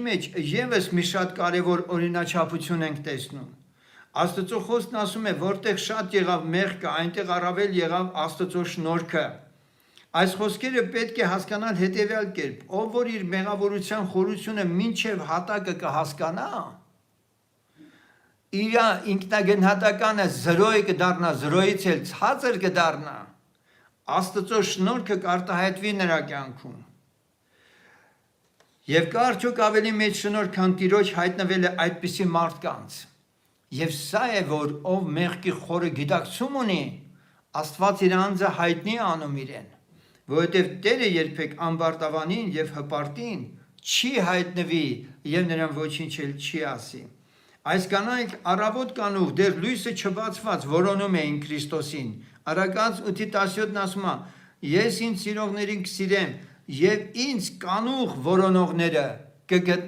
մեջ եւս մի շատ կարևոր օրինաչափություն ենք տեսնում։ Աստծո խոսքն ասում է, որտեղ շատ եղավ մեղքը, այնտեղ առավել եղավ Աստծո շնորհքը։ Այս խոսքերը պետք է հասկանալ հետևյալ կերպ. ով որ իր մեղավորության խորությունը մինչև հատակը կհասկանա, իր ինքնագնահատականը 0 կդառնա, 0-ից էլ ցածր կդառնա, Աստծո շնորհքը կարտահայտվի նրա կյանքում։ Եվ կա արդյոք ավելի մեծ շնորհ, քան Տիրոջ հայտնվել է այդպիսի մարդկանց։ Եվ սա է, որ ով մեղքի խորը գիտակցում ունի, Աստված իր անձը հայտնի է անում իրեն, որովհետև Տերը երբեք ամբարտավանին եւ հպարտին չի հայտնվի եւ նրան ոչինչ էլ չի ասի։ Այս կանայք առավոտ կանուխ դեռ լույսը չբացված որոնում էին Քրիստոսին։ Արաքած 8:17-ն ասում է. ես ինձ սիրողներին կսիրեմ եւ ինձ կանուխ որոնողները կգտնեմ։